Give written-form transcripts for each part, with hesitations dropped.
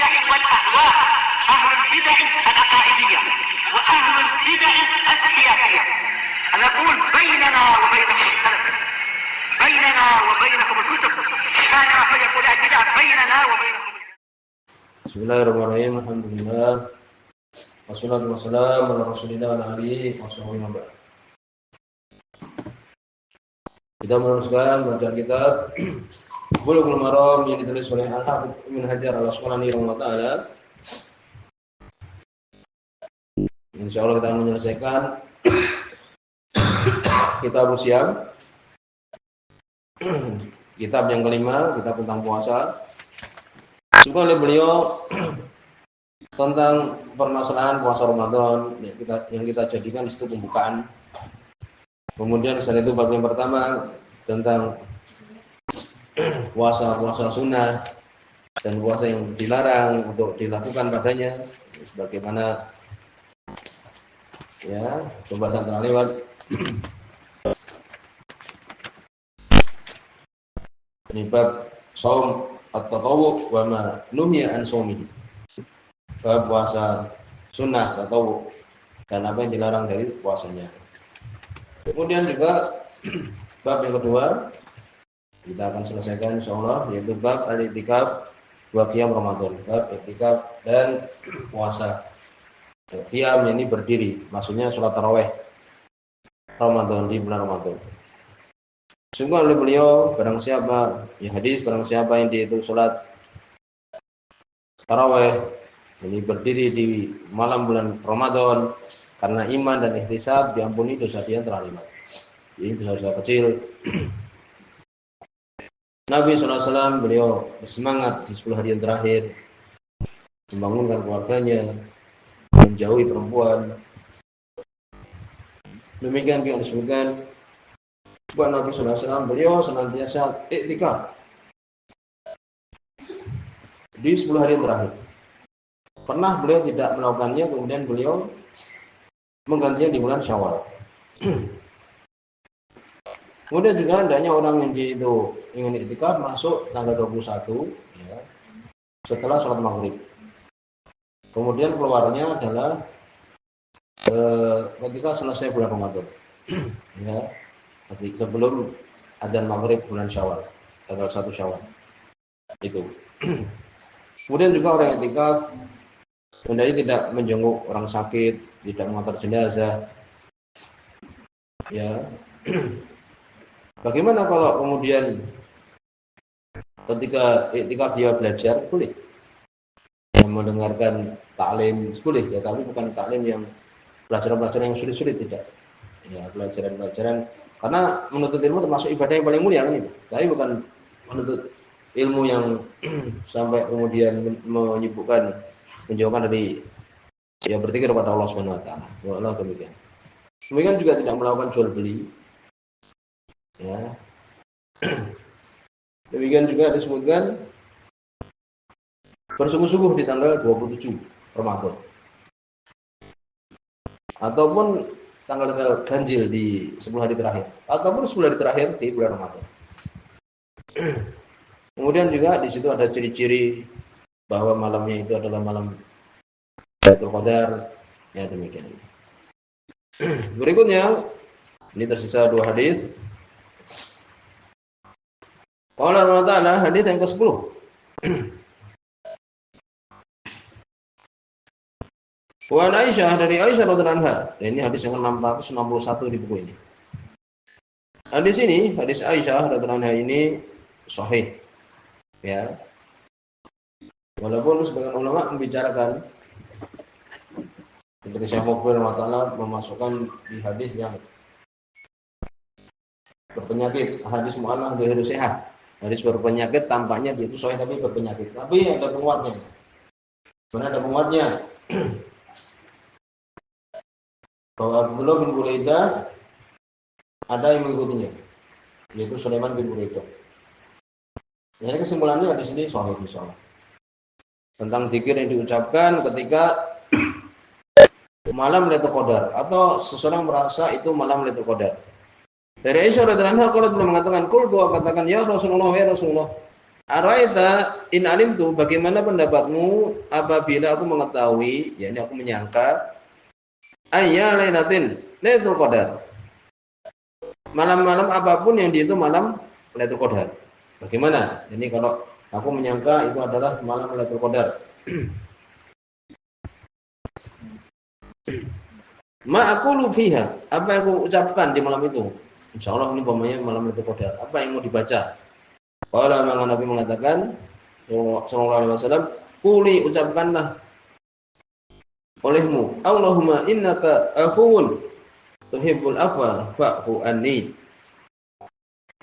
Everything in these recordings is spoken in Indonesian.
البدع والأهواء، أهل البدع العقائدية وأهل البدع السياسية. نقول بيننا وبينكم السلف، بيننا وبينكم الكتب، كان فيقول البدع بيننا وبينكم. Bismillahirrahmanirrahim. Alhamdulillah. Wassalatu wassalamu ala Rasulillah wa ala alihi washabbihi wa ba'd. Kita meneruskan bacaan kitab Bulughul Maram yang ditulis oleh Al-Hafidz Ibnu Hajar Al-Asqalani rahimahullah taala. Insyaallah kita menyelesaikan kitab Siyam. Kitab yang kelima, kitab tentang puasa. Juga oleh beliau tentang permasalahan puasa Ramadan yang kita jadikan itu pembukaan. Kemudian setelah itu bagian pertama tentang puasa sunnah dan puasa yang dilarang untuk dilakukan padanya, sebagaimana ya pembahasan telah lewat. Ini bab saum at-tatawwu wa ma nuhiya an saumihi. Bab puasa sunnah tatawwu dan apa yang dilarang dari puasanya. Kemudian juga bab yang kedua kita akan selesaikan insyaallah, yaitu bab al-i'tikaf wa qiyam Ramadan. Bab i'tikaf dan puasa. Qiyam ini berdiri, maksudnya salat tarawih Ramadan di bulan Ramadan. Sungguh oleh beliau barang siapa, ya hadis barang siapa yang dia itu salat tarawih ini berdiri di malam bulan Ramadan karena iman dan ihtisab, diampuni dosa dia telah lewat. Ini dosa-dosa kecil. Nabi SAW beliau bersemangat di 10 hari yang terakhir membangunkan keluarganya, menjauhi perempuan. Demikian yang disebutkan bahwa Nabi SAW beliau senantiasa iktikaf di 10 hari yang terakhir. Pernah beliau tidak melakukannya, kemudian beliau menggantinya di bulan Syawal. Kemudian juga hendaknya orang yang itu ingin iktikaf masuk tanggal 21 ya, setelah sholat maghrib. Kemudian keluarnya adalah ketika selesai bulan Ramadan. Ya, sebelum adzan maghrib bulan Syawal, tanggal 1 Syawal. Itu. Kemudian juga orang iktikaf hendaknya tidak menjenguk orang sakit, tidak mengantar jenazah. Ya. Bagaimana kalau kemudian ketika iktikaf dia belajar, boleh. Yang mendengarkan taklim boleh ya, tapi bukan taklim yang pelajaran-pelajaran yang sulit-sulit, tidak. Ya, pelajaran-pelajaran karena menuntut ilmu termasuk ibadah yang paling mulia kan itu. Tapi bukan menuntut ilmu yang sampai kemudian menyibukkan, menjauhkan dari ya berzikir kepada Allah Subhanahu wa taala. Allah demikian. Demikian juga tidak melakukan jual beli. Ya. Demikian juga disebutkan bersungguh-sungguh di tanggal 27 Ramadan. Ataupun tanggal-tanggal ganjil di 10 hari terakhir, ataupun 10 hari terakhir di bulan Ramadan. Kemudian juga di situ ada ciri-ciri bahwa malamnya itu adalah malam Lailatul Qadar. Ya demikian. Berikutnya ini tersisa 2 hadis. Qala Allah Ta'ala, hadis yang ke-10. Wa Aisyah, dari Aisyah radhiyallahu anha. Ini hadis yang ke-661 di buku ini. Hadis ini, hadis Aisyah radhiyallahu anha ini sahih. Ya. Walaupun sebagian ulama membicarakan seperti Syekh Muqbil rahimahullah memasukkan di hadis yang berpenyakit, hadis mu'allaq ghairu sehat. Hadis berpenyakit tampaknya dia itu sahih tapi berpenyakit. Tapi ada penguatnya. Mana ada penguatnya? Bahwa Abdullah bin Buraidah ada yang mengikutinya, yaitu Sulaiman bin Buraidah. Jadi kesimpulannya di sini sahih insyaallah. Tentang zikir yang diucapkan ketika malam Lailatul Qadar atau seseorang merasa itu malam Lailatul Qadar. Dari Aisyah radhiyallahu anha kalau beliau mengatakan, "Qul doa katakan ya Rasulullah, Araita in alimtu, bagaimana pendapatmu apabila aku mengetahui, yakni aku menyangka ayya lailatin lailatul qadar. Malam-malam apapun yang di itu malam Lailatul Qadar. Bagaimana? Ini kalau aku menyangka itu adalah malam Lailatul Qadar. Ma aqulu fiha, apa yang aku ucapkan di malam itu? Insyaallah ini umpamanya malam Lailatul Qadar. Apa yang mau dibaca? Qala maka Nabi mengatakan sallallahu alaihi wasallam, "Quli, ucapkanlah olehmu, Allahumma innaka afuwun tuhibbul afwa fa'fu anni."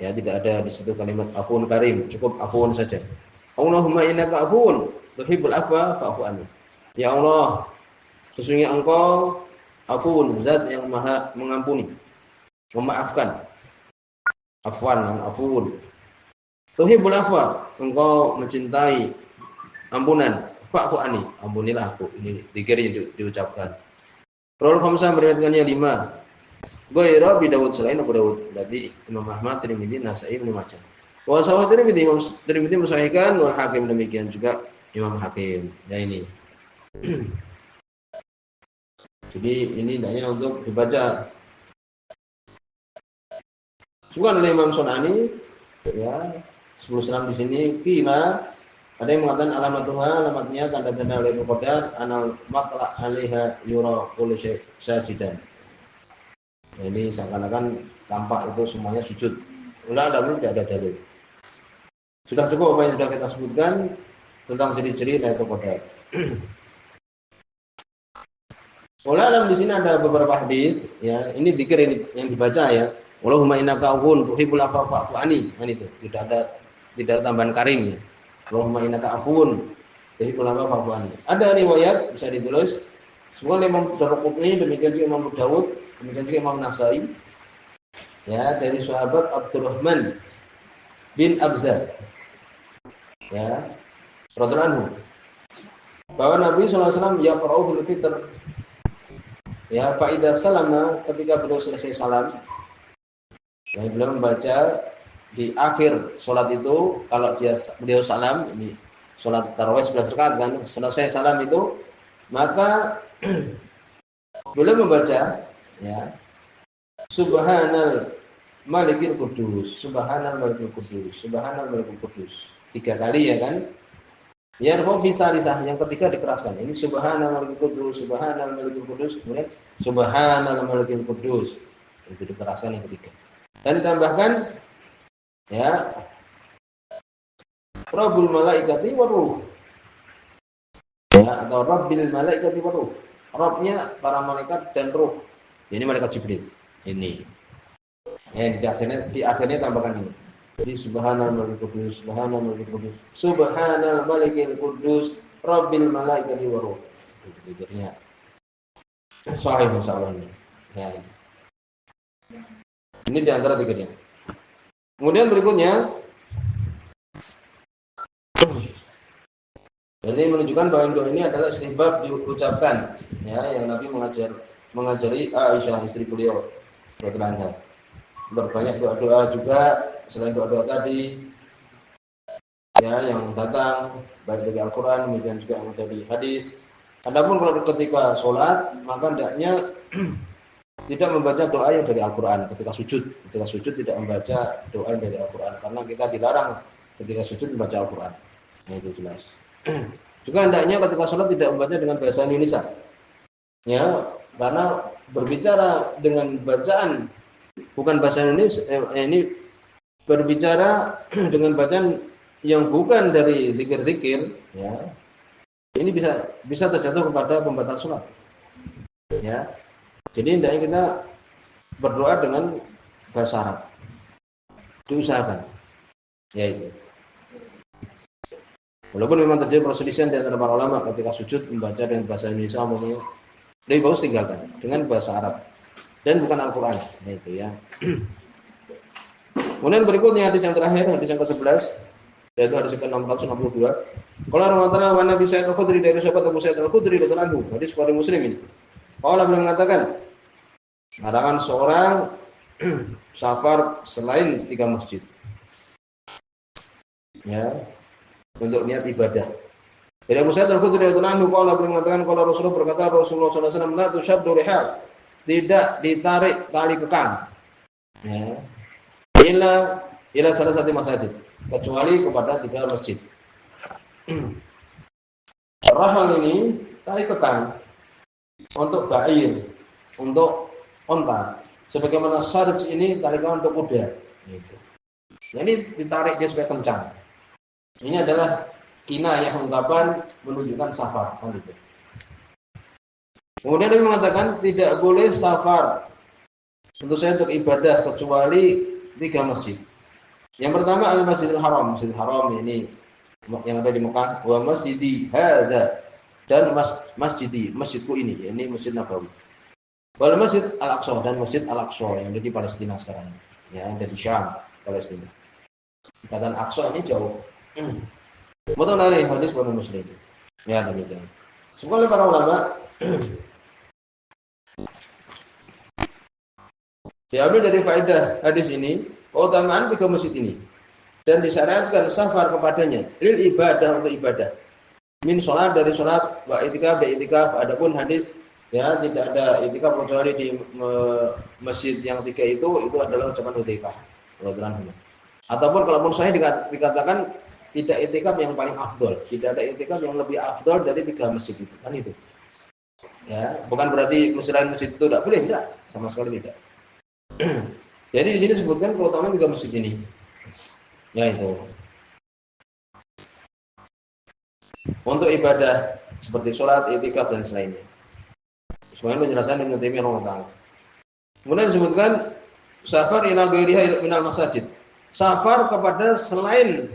Ya, tidak ada di situ kalimat afuwun karim, cukup afuwun saja. Allahumma innaka afuwun tuhibbul afwa fa'fu anni. Ya Allah, sesungguhnya Engkau afuwun, zat yang maha mengampuni, memaafkan. Afwan, afuwun. Tuhibbul afwa, Engkau mencintai ampunan. Fa'fu anni, ampunilah aku. Ini zikir yang diucapkan. Rawal khamsah meriwayatkannya 5. Ghaira bi Dawud, selain Abu Dawud. Berarti Imam Ahmad, Tirmidzi, Nasa'i, Ibnu Majah. Wa sahih Tirmidzi, Imam Tirmidzi mensahihkan, wal Hakim demikian juga Imam Hakim. Ya ini. Jadi ini hendaknya untuk dibaca. Juga oleh Imam Sunani, ya, sebelum salam di sini kila ada yang mengatakan alamatnya tanda-tanda Lailatul Qadar anal matla 'alaiha yura kullu sajidan. Nah, ini seakan-akan tampak itu semuanya sujud. Ulah tidak ada dalil. Sudah cukup apa yang sudah kita sebutkan tentang ciri-ciri Lailatul Qadar. Alam di sini ada beberapa hadis, ya. Ini zikir yang dibaca ya. Allahumma innaka afuwun tuhibbul afwa fa'fu anni. Itu tidak ada tambahan karim ya. Allahumma innaka afuwun tuhibbul afwa fa'fu anni. Ada riwayat bisa ditulis semua Imam Daraqutni, demikian juga Imam Dawud, demikian juga Imam Nasa'i, ya, dari sahabat Abdurrahman bin Abza, ya, radhiyallahu anhu, bahwa Nabi SAW yaqra'u fil fitr, ya, fa idza salama, ketika beliau selesai salam, ya, beliau membaca di akhir salat itu, kalau beliau salam, ini salat tarawih 11 rakaat kan, selesai salam itu, maka beliau membaca, ya, Subhanal Malikil Qudus, Subhanal Malikil Qudus, Subhanal Malikil Qudus. 3 kali ya kan? Ya, fisalisah yang ketiga dikeraskan. Ini Subhanal Malikil Qudus, Subhanal Malikil Qudus, kemudian Subhanal Malikil Qudus. Itu dikeraskan yang ketiga. Dan ditambahkan, ya, Rabbul Malaikati waruh. Ya, atau Rabbil Malaikati waruh. Rabbnya para malaikat dan ruh. Ini malaikat Jibril. Ini. Ya, di akhirnya tambahkan ini. Jadi Subhanal Malikil Qudus, Subhanal Malikil Qudus, Subhanal Malikil Qudus, Rabbil Malaikati waruh. Itu zikirnya. Sahih masalah ini. Ya. Ini di antara zikirnya. Kemudian berikutnya, jadi menunjukkan bahwa doa ini adalah istihbab diucapkan, ya, yang Nabi mengajari Aisyah istri beliau radhiyallahu anha. Berbanyak doa-doa juga selain doa-doa tadi, ya, yang datang baik dari Al-Qur'an demikian juga yang dari hadis. Adapun kalau ketika sholat, maka hendaknya tidak membaca doa yang dari Al-Qur'an ketika sujud. Ketika sujud tidak membaca doa yang dari Al-Qur'an karena kita dilarang ketika sujud membaca Al-Qur'an. Nah, itu jelas. Juga hendaknya ketika sholat tidak membaca dengan bahasa Indonesia. Ya, karena berbicara dengan bacaan bukan bahasa Indonesia, ini berbicara dengan bacaan yang bukan dari zikir-zikir, ya. Ini bisa terjatuh kepada pembatal sholat. Ya. Jadi hendaknya kita berdoa dengan bahasa Arab. Diusahakan. Ya itu. Walaupun memang terjadi perselisihan di antara para ulama ketika sujud membaca dengan bahasa Indonesia, umumnya lebih bagus tinggalkan dengan bahasa Arab dan bukan Al-Qur'an. Ya itu ya. Kemudian berikutnya hadis yang terakhir, hadis yang ke-11, yaitu hadis ke-662. Qala Rasulullah wa Nabi Sa'id Al-Khudri, dari sahabat Abu Sa'id Al-Khudri radhiyallahu anhu, hadis Bukhari Muslim ini. Allah beliau mengatakan, larangan seorang safar selain 3 masjid. Ya. untuk niat ibadah. Dari Abu Sa'id Al-Khudri radhiyallahu anhu qala beliau mengatakan kalau Rasulullah berkata Rasulullah sallallahu alaihi wasallam la tushaddu rihal, tidak ditarik tali kekang. Ya. Ila salah satu masjid, kecuali kepada 3 masjid. Rahal ini tali kekang untuk ba'ir, untuk onta. Sebagaimana sarj ini tali kekang untuk kuda. Gitu. Jadi ditarik dia supaya kencang. Ini adalah kinayah ungkapan menunjukkan safar. Kan gitu. Kemudian dia mengatakan tidak boleh safar tentu saja untuk ibadah kecuali 3 masjid. Yang pertama al-Masjidil Haram. Masjidil Haram ini yang ada di Mekah, wa masjidi hadza, dan masjidku ini, yakni Masjid Nabawi. Wal Masjid Al-Aqsa, dan Masjid Al-Aqsa yang ada di Palestina sekarang. Ya, ada di Syam, Palestina. Katakan Aqsa ini jauh. Betul dari hadis Bukhari Muslim. Ya, demikian. Semua para ulama diambil dari faedah hadis ini, keutamaan 3 masjid ini, dan disyariatkan safar kepadanya lil ibadah, untuk ibadah. Min sholat, dari sholat, wa itikaf, dan itikaf. Adapun hadis ya tidak ada itikaf kecuali di masjid yang 3 itu adalah ucapan Hudzaifah radhiyallahu anhu. Ataupun kalaupun saya dikatakan tidak itikaf yang paling afdol, tidak ada itikaf yang lebih afdol dari 3 masjid itu, kan itu. Ya, bukan berarti masjid itu tidak boleh, tidak, sama sekali tidak. Jadi di sini sebutkan keutamaan 3 masjid ini. Yaitu untuk ibadah seperti sholat, itikaf dan selainnya. Semuanya penjelasan Ibnu Taimiyah rahimahullah. Kemudian disebutkan safar ila ghairiha minal masajid. Safar kepada selain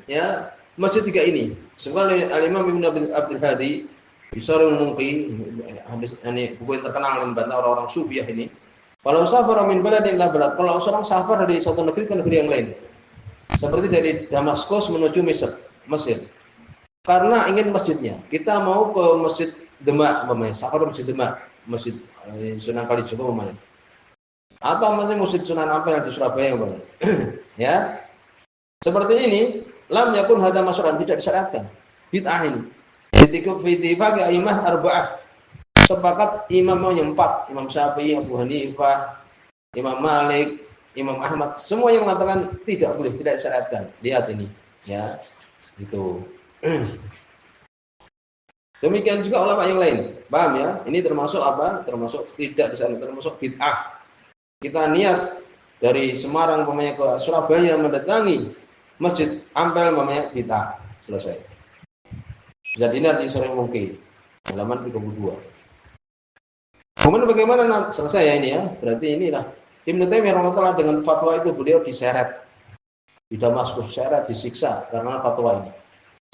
ya masjid 3 ini. Sebagaimana Al-Imam Ibnu Abdul Hadi Bisarul Munqi, hadis ini buku yang terkenal yang membantah orang-orang Sufiyah ini. Kalau safar min baladin ila balad, kalau seorang safar dari satu negeri ke negeri yang lain. Seperti dari Damaskus menuju Mesir. Karena ingin masjidnya. Kita mau ke Masjid Demak, safar Masjid Demak, Masjid Sunan Kalijogo umpamanya. Atau Masjid Sunan Ampel di Surabaya umpamanya. Ya. Seperti ini, lam yakun hadza masyru'an, tidak disyariatkan. Bid'ah ini. Ittifaq a'immah arba'ah. Sepakat imam yang 4, Imam Syafi'i, Abu Hanifah, Imam Malik, Imam Ahmad, semua yang mengatakan tidak boleh, tidak disyariatkan. Lihat ini, ya. Itu. Demikian juga ulama yang lain. Paham ya? Ini termasuk apa? Termasuk tidak disyariatkan, termasuk bid'ah. Kita niat dari Semarang umpamanya ke Surabaya mendatangi Masjid Ampel umpamanya bid'ah. Selesai. Bisa dilihat di Sahih Mungkin halaman 32. Kemudian bagaimana selesai ya ini ya? Berarti inilah Ibnu Taimiyah rahimahullah dengan fatwa itu beliau diseret di Damaskus, diseret, disiksa karena fatwa ini.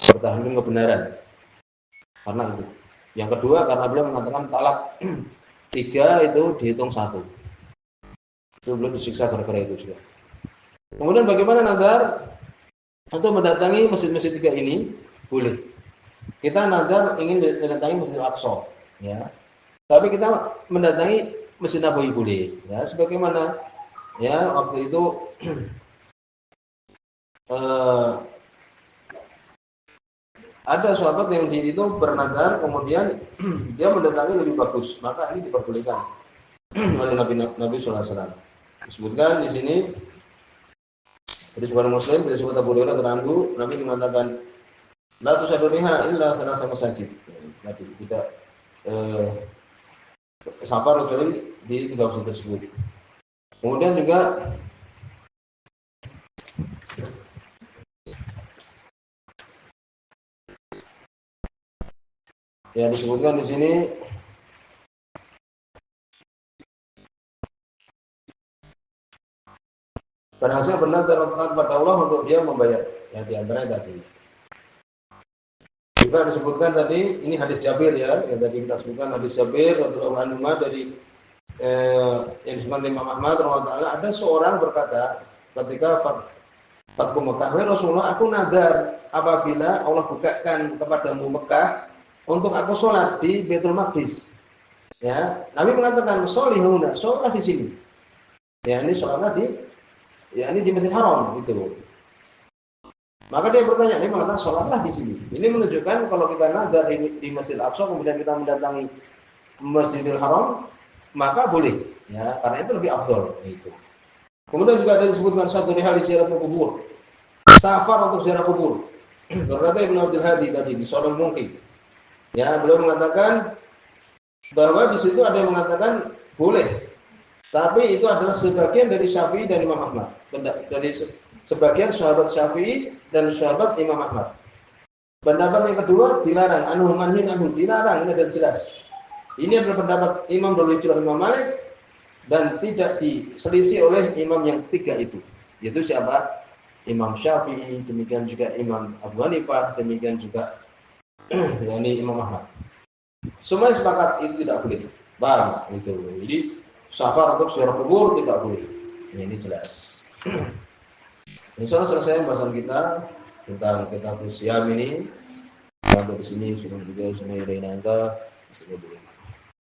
Pertahanan kebenaran. Karena itu. Yang kedua karena beliau mengatakan talak 3 itu dihitung 1. Itu beliau disiksa gara-gara itu juga. Kemudian bagaimana nazar untuk mendatangi masjid-masjid 3 ini? Boleh. Kita nazar ingin mendatangi Masjid Al-Aqsa, ya. Tapi kita mendatangi Masjid Nabawi boleh, ya. Sebagaimana ya waktu itu ada sahabat yang di itu bernazar, kemudian dia mendatangi lebih bagus, maka ini diperbolehkan oleh Nabi sallallahu alaihi wasallam. Disebutkan di sini dari Bukhari Muslim, dari Abu Hurairah radhiyallahu anhu, Nabi mengatakan la tusaduriha illa salasa masajid. Nabi tidak safar kecuali di 3 masjid tersebut. Kemudian juga ya disebutkan di sini pada hasil benar dan taat kepada Allah untuk dia membayar. Ya di antaranya tadi. Juga disebutkan tadi ini hadis Jabir ya, yang tadi kita sebutkan hadis Jabir radhiyallahu anhu dari yang disebutkan Imam Ahmad radhiyallahu taala, ada seorang berkata ketika Fathu Mekah, Rasulullah, aku nadar apabila Allah bukakan kepadamu Mekah untuk aku sholat di Baitul Maqdis. Ya, Nabi mengatakan sholihuna, sholat di sini. Ya, ini sholatlah di Masjid Haram gitu. Maka dia bertanya, dia mengatakan sholatlah di sini. Ini menunjukkan kalau kita nazar di Masjid Al-Aqsa kemudian kita mendatangi Masjidil Haram, maka boleh. Ya, karena itu lebih afdol. Itu. Kemudian juga ada disebutkan satu hal di ziarah kubur, safar untuk ziarah kubur. Berkata Ibnu Abdul Hadi tadi di Shalom Mungkin. Ya, beliau mengatakan bahwa di situ ada yang mengatakan boleh. Tapi itu adalah sebagian dari Syafi'i dan Imam Ahmad. Dari sebagian sahabat Syafi'i dan sahabat Imam Ahmad. Pendapat yang kedua dilarang, dilarang, ini adalah jelas. Ini adalah pendapat Imam Darul Hijrah Imam Malik dan tidak diselisih oleh imam yang tiga itu. Yaitu siapa? Imam Syafi'i, demikian juga Imam Abu Hanifah, demikian juga yakni Imam Ahmad. Semua sepakat itu tidak boleh. Paham itu. Jadi safar untuk ziarah kubur tidak boleh. Ini jelas. Insyaallah selesai pembahasan kita tentang kitab Siyam ini. Sampai di sini sudah juga sudah ada.